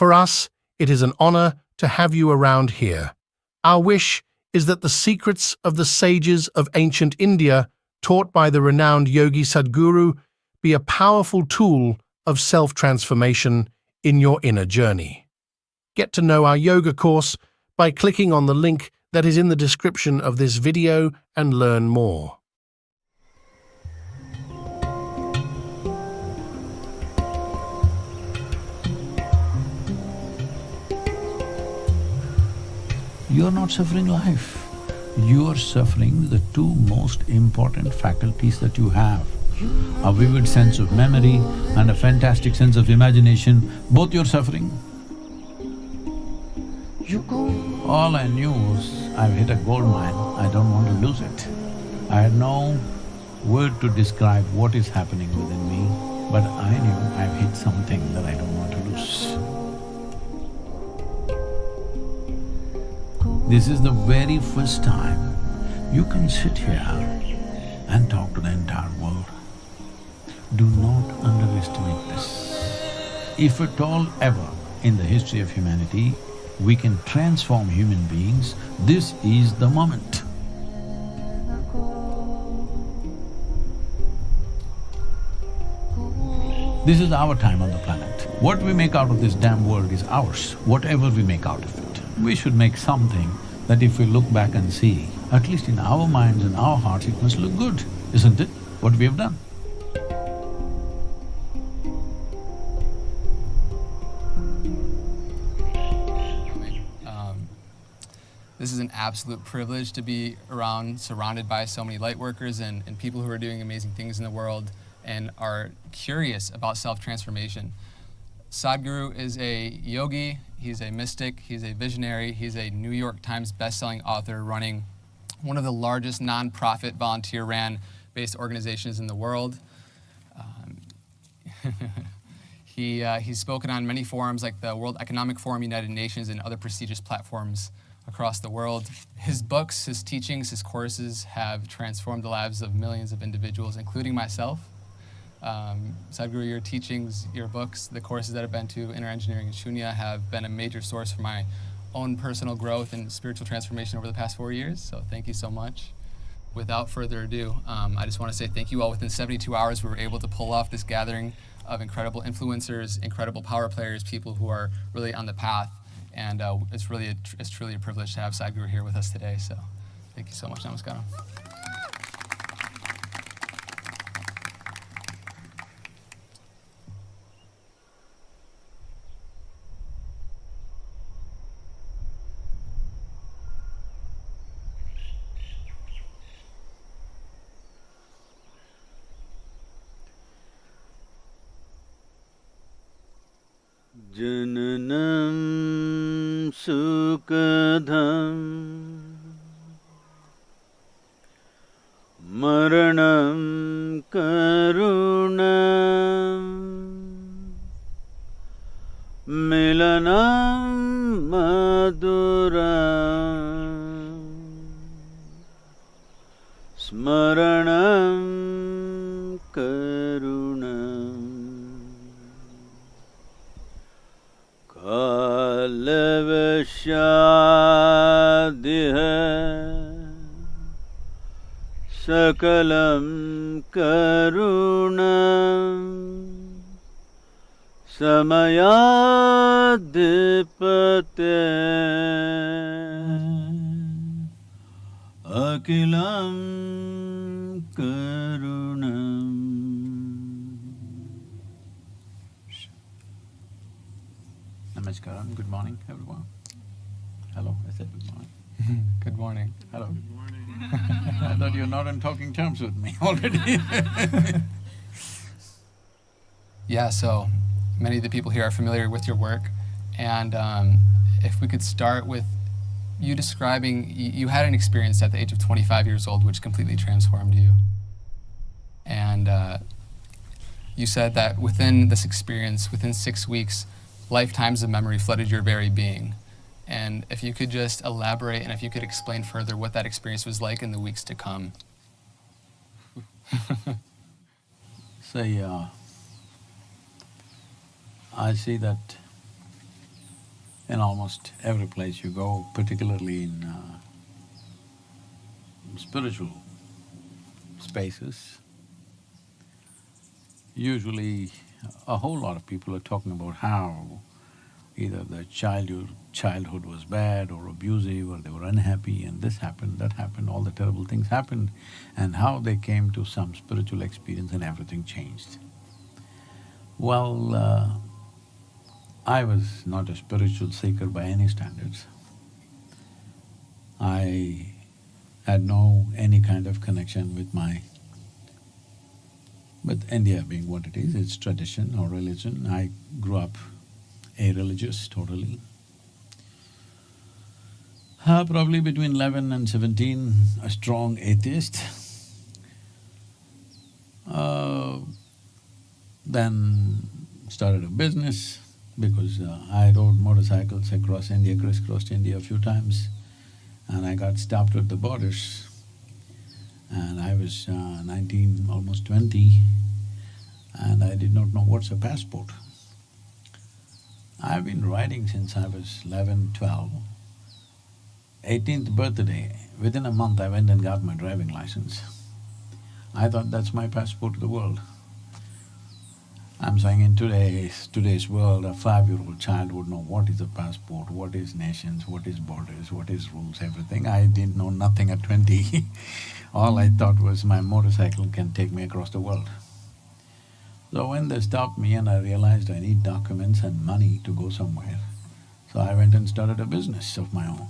For us, it is an honor to have you around here. Our wish is that the secrets of the sages of ancient India, taught by the renowned yogi Sadhguru, be a powerful tool of self-transformation in your inner journey. Get to know our yoga course by clicking on the link that is in the description of this video and learn more. You are not suffering life. You are suffering the two most important faculties that you have. A vivid sense of memory and a fantastic sense of imagination, both you're suffering. All I knew was, I've hit a gold mine, I don't want to lose it. I had no word to describe what is happening within me, but I knew I've hit something that I don't want to lose. This is the very first time you can sit here and talk to the entire world. Do not underestimate this. If at all ever in the history of humanity we can transform human beings, this is the moment. This is our time on the planet. What we make out of this damn world is ours, whatever we make out of it. We should make something that if we look back and see, at least in our minds and our hearts, it must look good, isn't it, what we have done? This is an absolute privilege to be surrounded by so many light workers and people who are doing amazing things in the world and are curious about self-transformation. Sadhguru is a yogi, he's a mystic, he's a visionary, he's a New York Times best-selling author running one of the largest non-profit volunteer-ran based organizations in the world. He's spoken on many forums like the World Economic Forum, United Nations, and other prestigious platforms across the world. His books, his teachings, his courses have transformed the lives of millions of individuals, including myself. Sadhguru, your teachings, your books, the courses that I've been to, Inner Engineering and Shunya, have been a major source for my own personal growth and spiritual transformation over the past 4 years, so thank you so much. Without further ado, I just want to say thank you all. Within 72 hours, we were able to pull off this gathering of incredible influencers, incredible power players, people who are really on the path, and it's truly a privilege to have Sadhguru here with us today, so thank you so much. Namaskaram. Jananam sukadham maranam karunam milanam maduram smaranam karunam kalavashadiha sakalam karunam samayadipate akilam karunam. Namaskaram, good morning everyone. Hello, I said good morning. Good morning. Hello. Good morning. I thought you're not on talking terms with me already. Yeah, so many of the people here are familiar with your work, and if we could start with you describing, you had an experience at the age of 25 years old which completely transformed you. And you said that within this experience, within 6 weeks, lifetimes of memory flooded your very being. And if you could just elaborate and if you could explain further what that experience was like in the weeks to come. Say, I see that in almost every place you go, particularly in spiritual spaces. Usually, a whole lot of people are talking about how either their childhood was bad or abusive, or they were unhappy and this happened, that happened, all the terrible things happened, and how they came to some spiritual experience and everything changed. Well, I was not a spiritual seeker by any standards. I had no any kind of connection with India being what it is, its tradition or religion. I grew up a-religious totally. Probably between 11 and 17, a strong atheist. Then started a business because I rode motorcycles across India, crisscrossed India a few times, and I got stopped at the borders. And I was 19, almost 20, and I did not know what's a passport. I've been riding since I was 11, 12. 18th birthday, within a month I went and got my driving license. I thought that's my passport to the world. I'm saying in today's world, a 5-year-old child would know what is a passport, what is nations, what is borders, what is rules, everything. I didn't know nothing at 20. All I thought was my motorcycle can take me across the world. So when they stopped me and I realized I need documents and money to go somewhere, so I went and started a business of my own.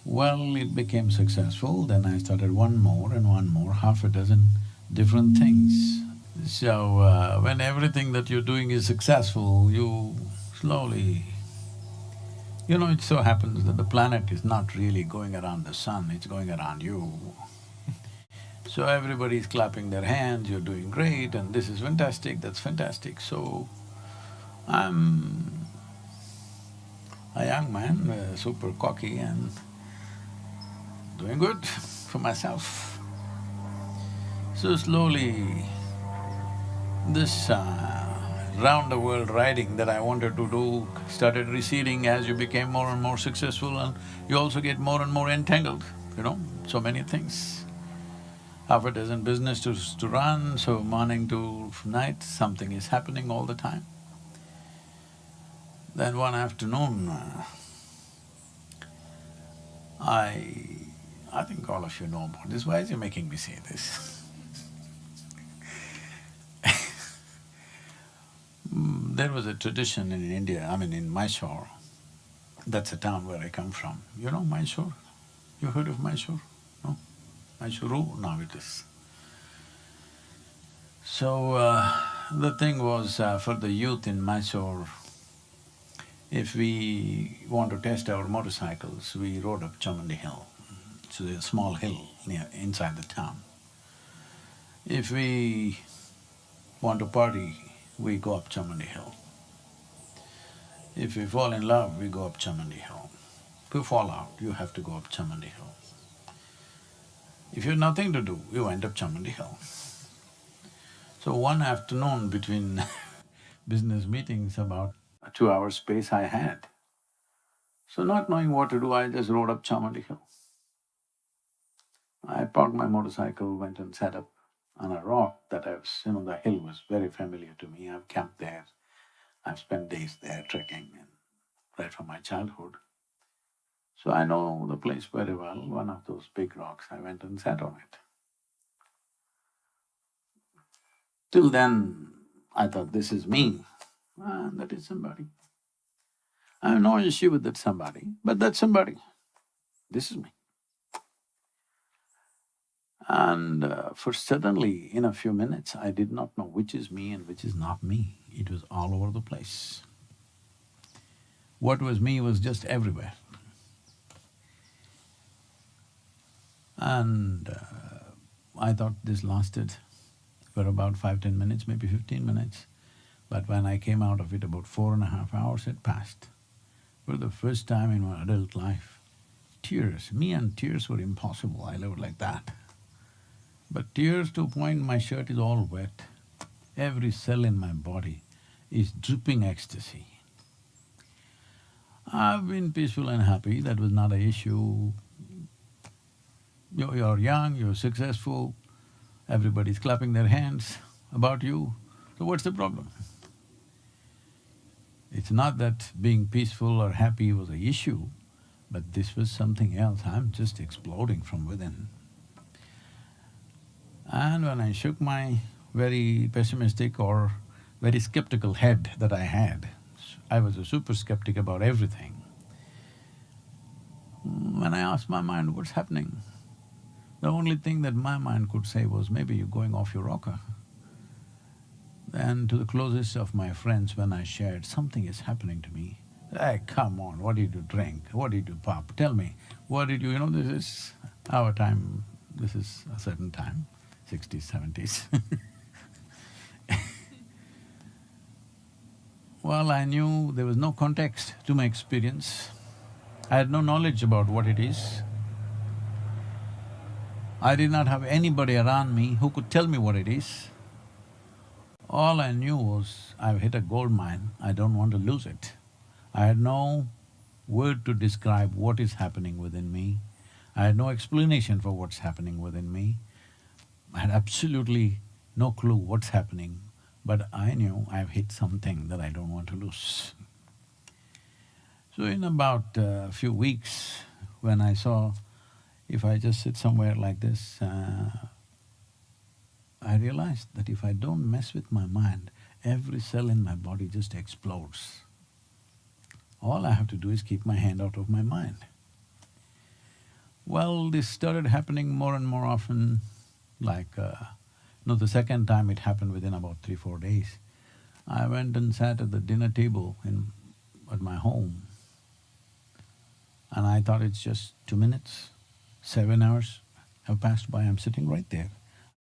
Well, it became successful, then I started one more and one more, half a dozen different things. So, when everything that you're doing is successful, you slowly… it so happens that the planet is not really going around the sun, it's going around you. So everybody's clapping their hands, you're doing great and this is fantastic, that's fantastic. So, I'm a young man, super cocky and doing good for myself. So slowly, this round the world riding that I wanted to do started receding as you became more and more successful, and you also get more and more entangled, so many things. Half a dozen businesses to run, so morning to night something is happening all the time. Then one afternoon, I think all of you know about this. Why is he making me say this? There was a tradition in India, in Mysore, that's a town where I come from. You know Mysore? You heard of Mysore? No? Mysuru? Now it is. So, the thing was, for the youth in Mysore, if we want to test our motorcycles, we rode up Chamundi Hill. It's a small hill inside the town. If we want to party, we go up Chamundi Hill. If we fall in love, we go up Chamundi Hill. If you fall out, you have to go up Chamundi Hill. If you have nothing to do, you end up Chamundi Hill. So one afternoon between business meetings, about a 2-hour space I had. So not knowing what to do, I just rode up Chamundi Hill. I parked my motorcycle, went and sat up on a rock that the hill was very familiar to me. I've camped there, I've spent days there trekking and right from my childhood. So I know the place very well, one of those big rocks, I went and sat on it. Till then, I thought, this is me, and that is somebody. I have no issue with that somebody, but that's somebody. This is me. And for suddenly, in a few minutes, I did not know which is me and which is not me. It was all over the place. What was me was just everywhere. And I thought this lasted for about 5–10 minutes, maybe 15 minutes. But when I came out of it, about 4.5 hours had passed. For the first time in my adult life, tears, me and tears were impossible, I lived like that. But tears to a point my shirt is all wet, every cell in my body is dripping ecstasy. I've been peaceful and happy, that was not an issue. You're young, you're successful, everybody's clapping their hands about you, so what's the problem? It's not that being peaceful or happy was an issue, but this was something else, I'm just exploding from within. And when I shook my very pessimistic or very skeptical head that I had, I was a super skeptic about everything. When I asked my mind, what's happening? The only thing that my mind could say was, maybe you're going off your rocker. And to the closest of my friends, when I shared, something is happening to me. Hey, come on, what did you drink? What did you pop? Tell me, what did you… You know, this is our time, this is a certain time, 60s, 70s. Well, I knew there was no context to my experience. I had no knowledge about what it is. I did not have anybody around me who could tell me what it is. All I knew was, I've hit a gold mine, I don't want to lose it. I had no word to describe what is happening within me. I had no explanation for what's happening within me. I had absolutely no clue what's happening, but I knew I've hit something that I don't want to lose. So in about a few weeks, when I saw if I just sit somewhere like this, I realized that if I don't mess with my mind, every cell in my body just explodes. All I have to do is keep my hand out of my mind. Well, this started happening more and more often, like, the second time it happened within about 3-4 days. I went and sat at the dinner table at my home, and I thought it's just 2 minutes. 7 hours have passed by, I'm sitting right there.